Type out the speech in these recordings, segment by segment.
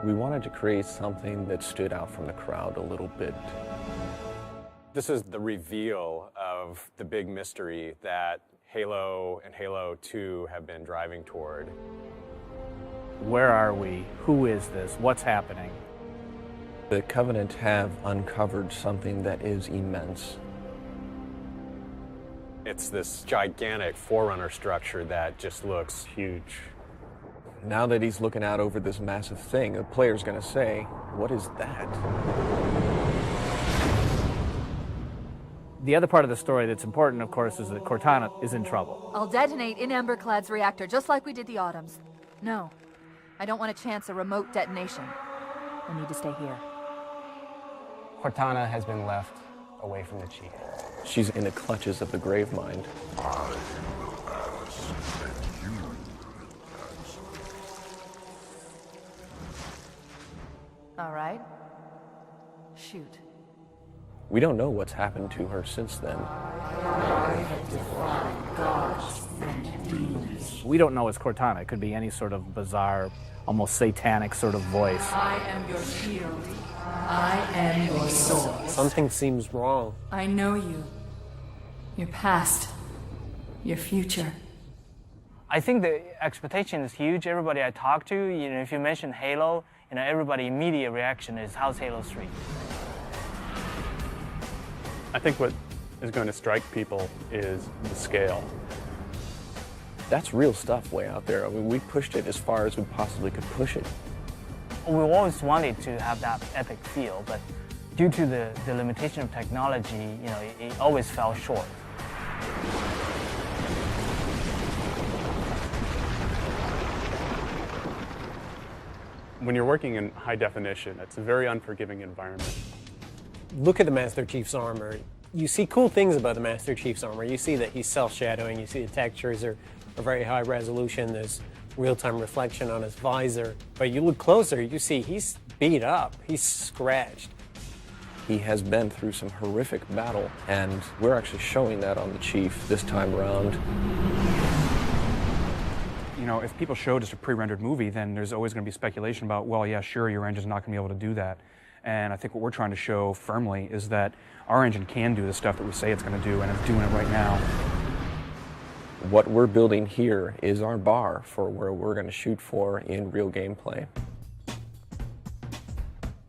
We wanted to create something that stood out from the crowd a little bit. This is the reveal of the big mystery that Halo and Halo 2 have been driving toward. Where are we? Who is this? What's happening? The Covenant have uncovered something that is immense. It's this gigantic Forerunner structure that just looks huge. Now that he's looking out over this massive thing, the player's going to say, what is that? The other part of the story that's important, of course, is that Cortana is in trouble. I'll detonate in Emberclad's reactor, just like we did the Autumns. No, I don't want to chance a remote detonation. I need to stay here. Cortana has been left away from the Chief. She's in the clutches of the Gravemind. All right. Shoot. We don't know what's happened to her since then. We don't know it's Cortana. It could be any sort of bizarre, almost satanic sort of voice. I am your shield. I am your sword. Something seems wrong. I know you. Your past. Your future. I think the expectation is huge. Everybody I talk to, if you mention Halo, everybody's immediate reaction is, how's Halo 3? I think what is going to strike people is the scale. That's real stuff way out there. I mean, we pushed it as far as we possibly could push it. We always wanted to have that epic feel, but due to the limitation of technology, it always fell short. When you're working in high definition, it's a very unforgiving environment. Look at the Master Chief's armor. You see cool things about the Master Chief's armor. You see that he's self-shadowing. You see the textures are very high resolution. There's real-time reflection on his visor. But you look closer, you see he's beat up. He's scratched. He has been through some horrific battle, and we're actually showing that on the Chief this time around. If people show just a pre-rendered movie, then there's always going to be speculation about, well, yeah, sure, your engine's not going to be able to do that. And I think what we're trying to show firmly is that our engine can do the stuff that we say it's going to do, and it's doing it right now. What we're building here is our bar for where we're going to shoot for in real gameplay.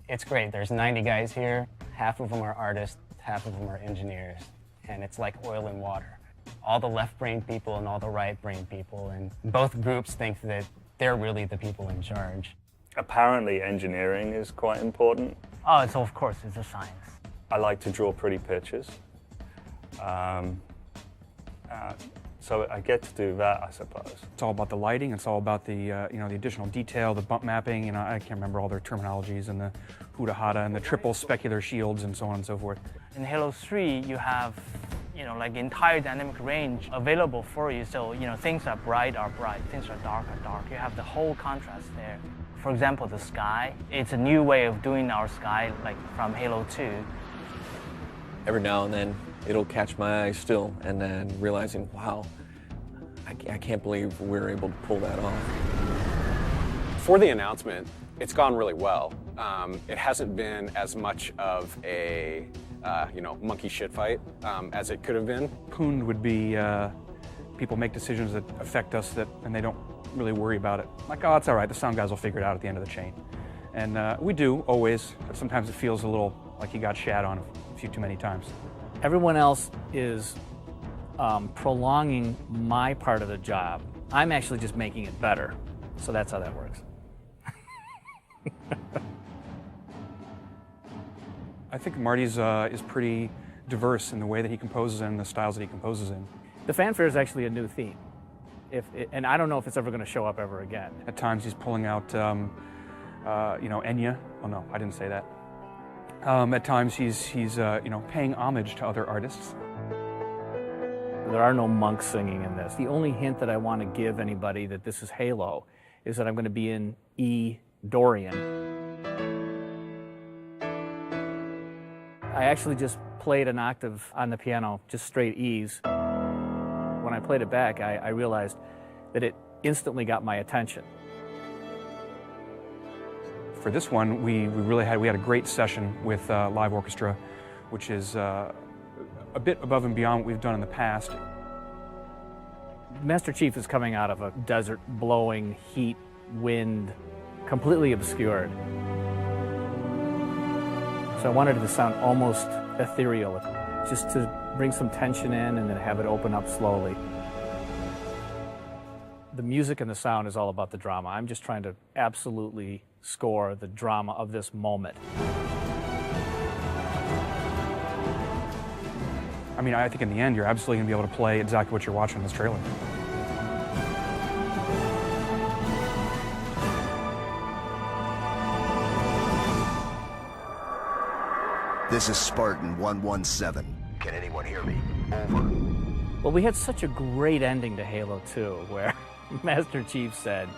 It's great. There's 90 guys here. Half of them are artists, half of them are engineers. And it's like oil and water. All the left-brain people and all the right-brain people, and both groups think that they're really the people in charge. Apparently engineering is quite important. Oh, of course, it's a science. I like to draw pretty pictures. So I get to do that, I suppose. It's all about the lighting. It's all about the the additional detail, the bump mapping. I can't remember all their terminologies, and the huda-hada and the triple specular shields and so on and so forth. In Halo 3, you have like entire dynamic range available for you. So things are bright, things are dark. You have the whole contrast there. For example, the sky. It's a new way of doing our sky, like from Halo 2. Every now and then, it'll catch my eye still, and then realizing, wow, I can't believe we're able to pull that off. For the announcement, it's gone really well. It hasn't been as much of a monkey shit fight as it could have been. Pooned would be people make decisions that affect us and they don't really worry about it. Like, oh, it's all right, the sound guys will figure it out at the end of the chain. And we do, always, but sometimes it feels a little like you got shat on a few too many times. Everyone else is prolonging my part of the job. I'm actually just making it better. So that's how that works. I think Marty's is pretty diverse in the way that he composes and the styles that he composes in. The fanfare is actually a new theme. And I don't know if it's ever going to show up ever again. At times he's pulling out, Enya. Oh no, I didn't say that. At times he's paying homage to other artists. There are no monks singing in this. The only hint that I want to give anybody that this is Halo is that I'm going to be in E Dorian. I actually just played an octave on the piano, just straight E's. When I played it back, I realized that it instantly got my attention. For this one, we had a great session with live orchestra, which is a bit above and beyond what we've done in the past. Master Chief is coming out of a desert, blowing heat, wind, completely obscured. So I wanted it to sound almost ethereal, just to bring some tension in and then have it open up slowly. The music and the sound is all about the drama. I'm just trying to absolutely score the drama of this moment. I mean, I think in the end, you're absolutely going to be able to play exactly what you're watching in this trailer. This is Spartan 117. Can anyone hear me? Over. Well, we had such a great ending to Halo 2 where Master Chief said,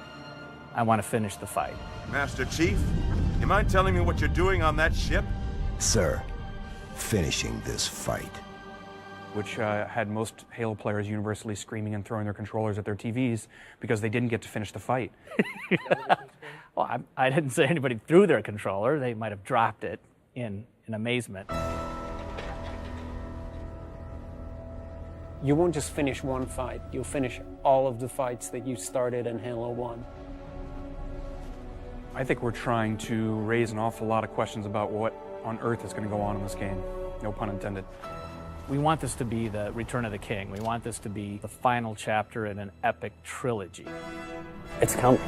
I want to finish the fight. Master Chief, you mind telling me what you're doing on that ship? Sir, finishing this fight. Which had most Halo players universally screaming and throwing their controllers at their TVs because they didn't get to finish the fight. Well, I didn't say anybody threw their controller. They might have dropped it in amazement. You won't just finish one fight, you'll finish all of the fights that you started in Halo 1. I think we're trying to raise an awful lot of questions about what on earth is going to go on in this game. No pun intended. We want this to be the Return of the King. We want this to be the final chapter in an epic trilogy. It's coming,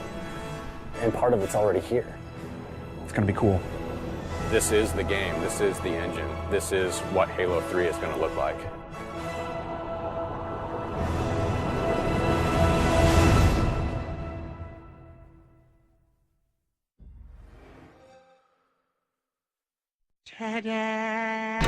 and part of it's already here. It's going to be cool. This is the game. This is the engine. This is what Halo 3 is going to look like. Ta-da!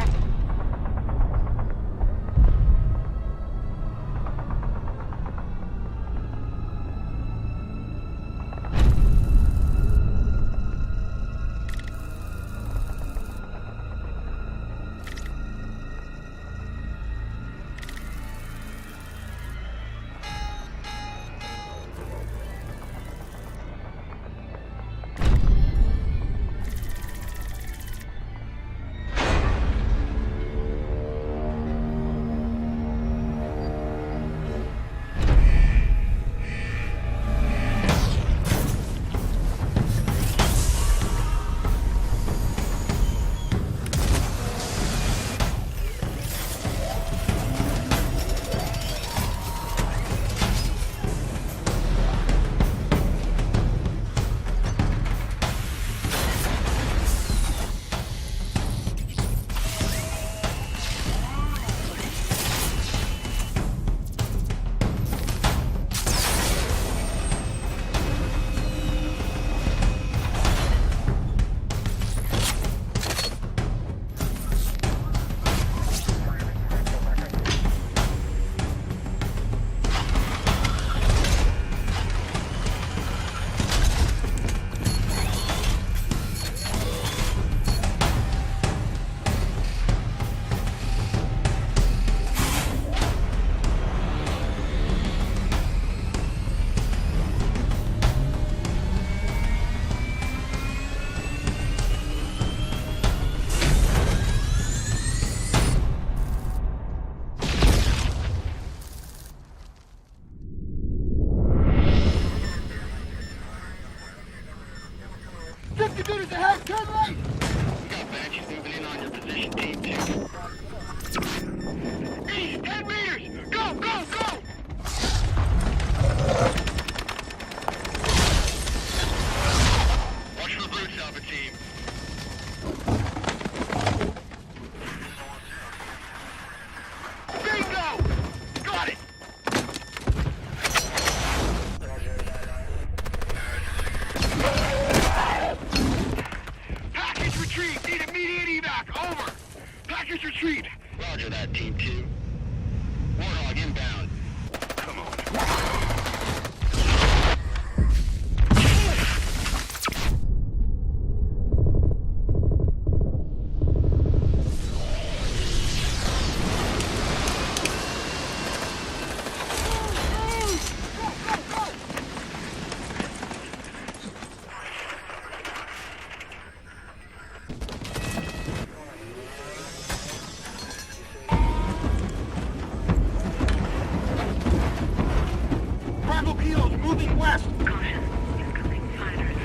moving west. Caution, incoming fighters.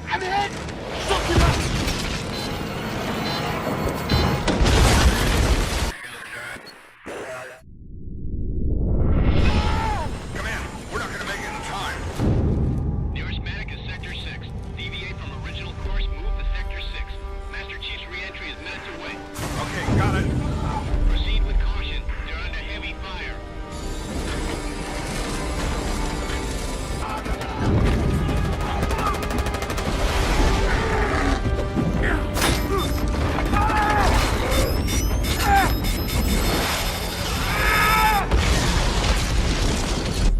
I'm hit! Suck it up! Come in. We're not gonna make it in time. Nearest medic is Sector 6. Deviate from original course, move to Sector 6. Master Chief's re-entry is minutes away. Okay, got it. Proceed with caution. They're under heavy fire.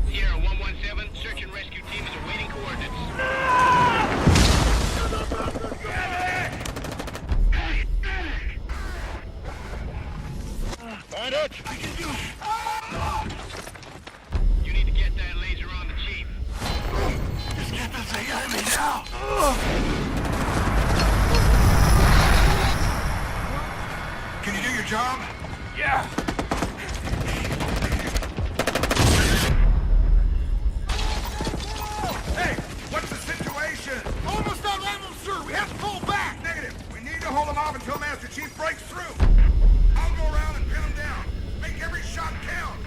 Sierra 117, search and rescue team is awaiting coordinates. Bandit! I can do it! You need to get that laser on the chief. Just get this thing out of me now! Can you do your job? Yeah. Hey, what's the situation? Almost out of ammo, sir. We have to pull back. Negative. We need to hold them off until Master Chief breaks through. I'll go around and pin them down. Make every shot count.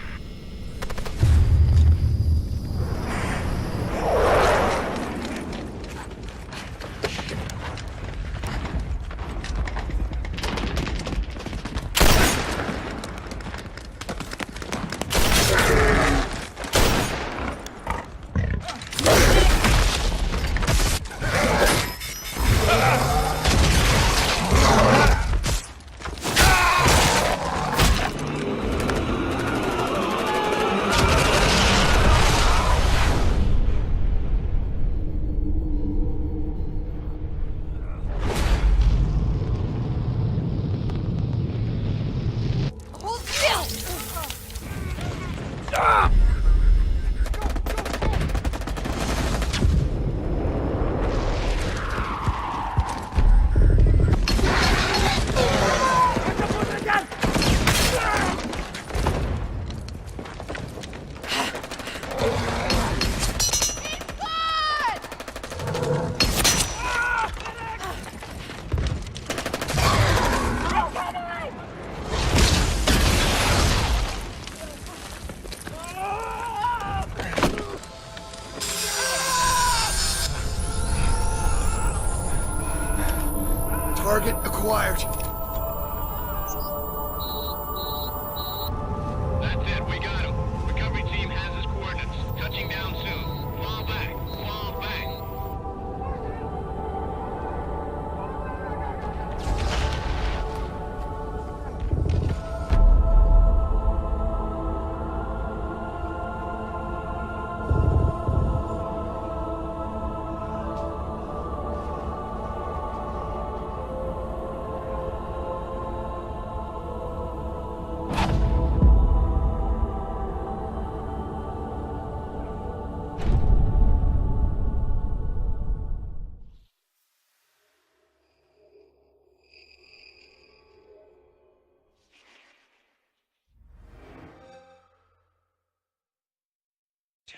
Hold still! Target acquired. That's it, we got him. Recovery team has his coordinates. Touching down soon. Fall back. Fall back.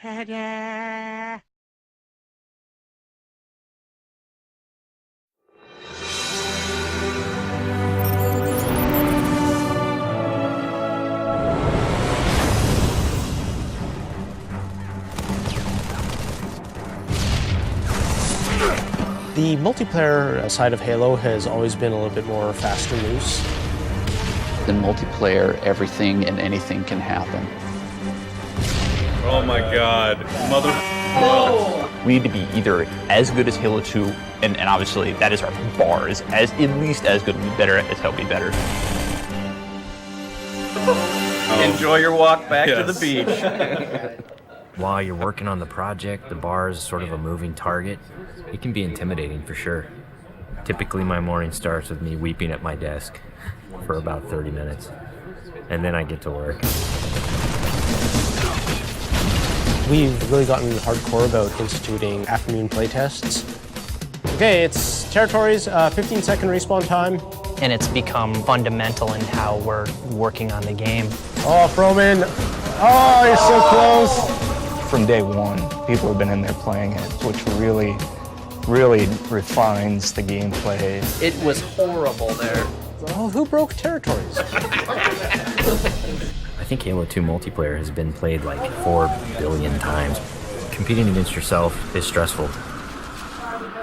Ta-da! The multiplayer side of Halo has always been a little bit more fast and loose. In multiplayer, everything and anything can happen. Oh my god. Mother. Oh. We need to be either as good as Halo 2, and obviously that is our bar, is as at least as good, be better as Hell be better. Enjoy your walk back to the beach. While you're working on the project, the bar is sort of a moving target. It can be intimidating for sure. Typically my morning starts with me weeping at my desk for about 30 minutes, and then I get to work. We've really gotten hardcore about instituting afternoon playtests. Okay, it's territories, 15-second respawn time. and it's become fundamental in how we're working on the game. Oh, Froman. Oh, you're so close. From day one, people have been in there playing it, which really refines the gameplay. It was horrible there. Oh, who broke territories? I think Halo 2 multiplayer has been played like 4 billion times. Competing against yourself is stressful.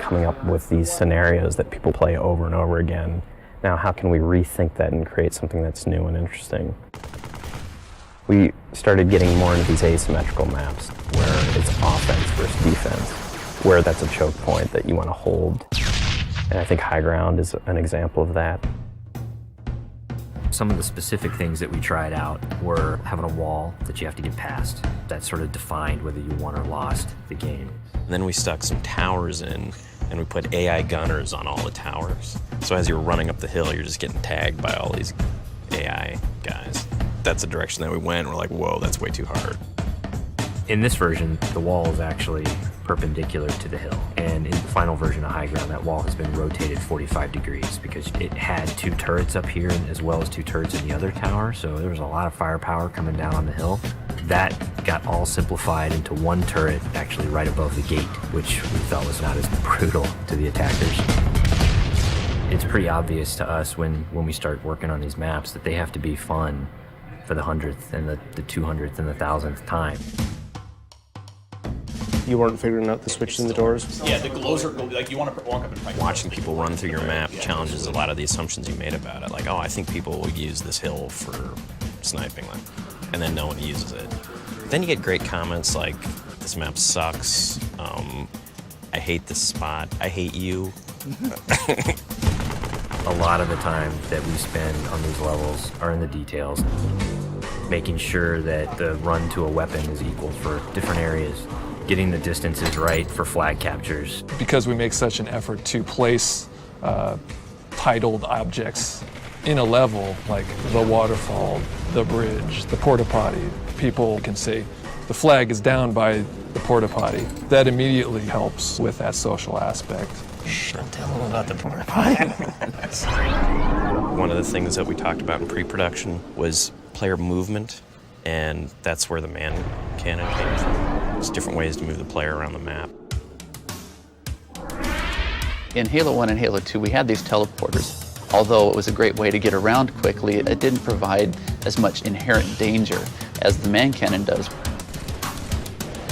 Coming up with these scenarios that people play over and over again. Now, how can we rethink that and create something that's new and interesting? We started getting more into these asymmetrical maps where it's offense versus defense, where that's a choke point that you want to hold. And I think High Ground is an example of that. Some of the specific things that we tried out were having a wall that you have to get past. That sort of defined whether you won or lost the game. And then we stuck some towers in, and we put AI gunners on all the towers. So as you're running up the hill, you're just getting tagged by all these AI guys. That's the direction that we went. We're like, whoa, that's way too hard. In this version, the wall is actually perpendicular to the hill. And in the final version of High Ground, that wall has been rotated 45 degrees because it had 2 turrets up here as well as 2 turrets in the other tower. So there was a lot of firepower coming down on the hill. That got all simplified into 1 turret actually right above the gate, which we felt was not as brutal to the attackers. It's pretty obvious to us when we start working on these maps that they have to be fun for the 100th and the 200th and the 1000th time. You weren't figuring out the switches in the doors? Yeah, the glows are like you want to walk up and fight. Watching people run through your map challenges a lot of the assumptions you made about it. Like, oh, I think people will use this hill for sniping, and then no one uses it. Then you get great comments like, this map sucks, I hate this spot, I hate you. A lot of the time that we spend on these levels are in the details, making sure that the run to a weapon is equal for different areas, getting the distances right for flag captures. Because we make such an effort to place titled objects in a level, like the waterfall, the bridge, the porta potty, people can say, the flag is down by the porta potty. That immediately helps with that social aspect. Don't tell them about the porta potty. One of the things that we talked about in pre-production was player movement, and that's where the man cannon came from. There's different ways to move the player around the map. In Halo 1 and Halo 2, we had these teleporters. Although it was a great way to get around quickly, it didn't provide as much inherent danger as the man cannon does.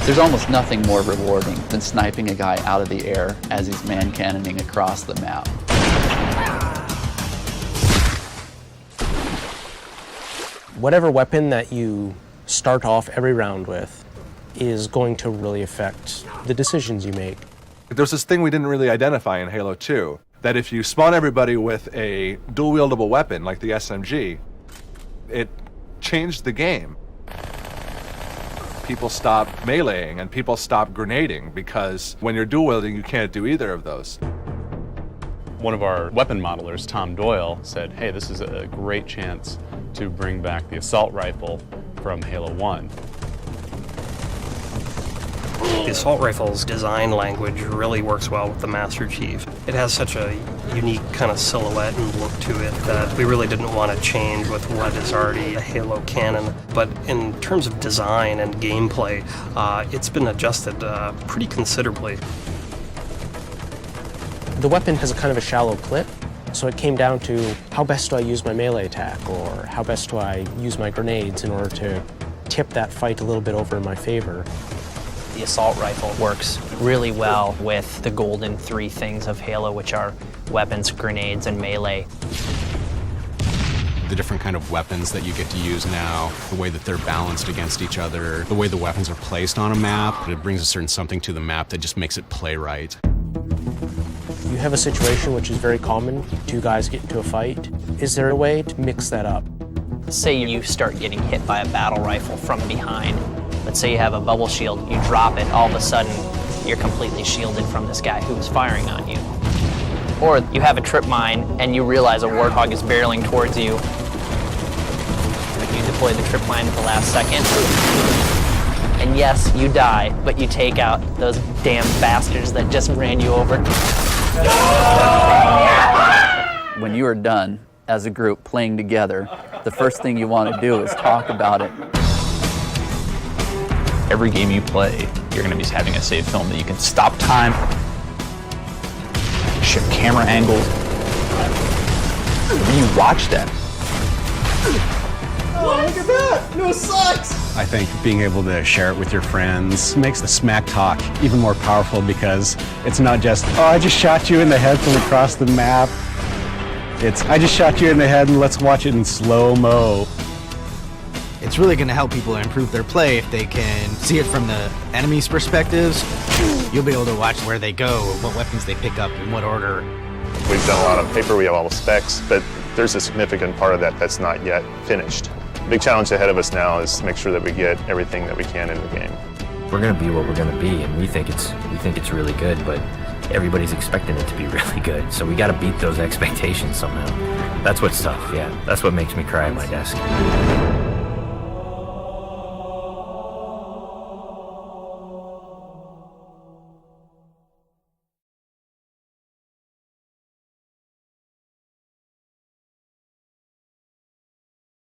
There's almost nothing more rewarding than sniping a guy out of the air as he's man cannoning across the map. Whatever weapon that you start off every round with is going to really affect the decisions you make. There's this thing we didn't really identify in Halo 2, that if you spawn everybody with a dual-wieldable weapon like the SMG, it changed the game. People stop meleeing and people stop grenading because when you're dual-wielding, you can't do either of those. One of our weapon modelers, Tom Doyle, said, hey, this is a great chance to bring back the assault rifle from Halo 1. The assault rifle's design language really works well with the Master Chief. It has such a unique kind of silhouette and look to it that we really didn't want to change with what is already a Halo canon. But in terms of design and gameplay, it's been adjusted pretty considerably. The weapon has a kind of a shallow clip, so it came down to how best do I use my melee attack, or how best do I use my grenades in order to tip that fight a little bit over in my favor. The assault rifle works really well with the golden 3 things of Halo, which are weapons, grenades, and melee. The different kind of weapons that you get to use now, the way that they're balanced against each other, the way the weapons are placed on a map, it brings a certain something to the map that just makes it play right. You have a situation which is very common, 2 guys get into a fight. Is there a way to mix that up? Say you start getting hit by a battle rifle from behind. Let's say you have a bubble shield, you drop it, all of a sudden you're completely shielded from this guy who was firing on you. Or you have a trip mine and you realize a warthog is barreling towards you. You deploy the trip mine at the last second. And yes, you die, but you take out those damn bastards that just ran you over. When you are done as a group playing together, the first thing you want to do is talk about it. Every game you play, you're going to be having a save film that you can stop time, shift camera angles. When you watch that, oh, look at that! No sucks! I think being able to share it with your friends makes the smack talk even more powerful because it's not just, oh, I just shot you in the head from across the map. It's, I just shot you in the head and let's watch it in slow-mo. It's really going to help people improve their play if they can see it from the enemy's perspectives. You'll be able to watch where they go, what weapons they pick up, in what order. We've done a lot of paper, we have all the specs, but there's a significant part of that that's not yet finished. The big challenge ahead of us now is to make sure that we get everything that we can in the game. We're going to be what we're going to be, and we think it's really good, but everybody's expecting it to be really good, so we got to beat those expectations somehow. That's what's tough, yeah. That's what makes me cry at my desk.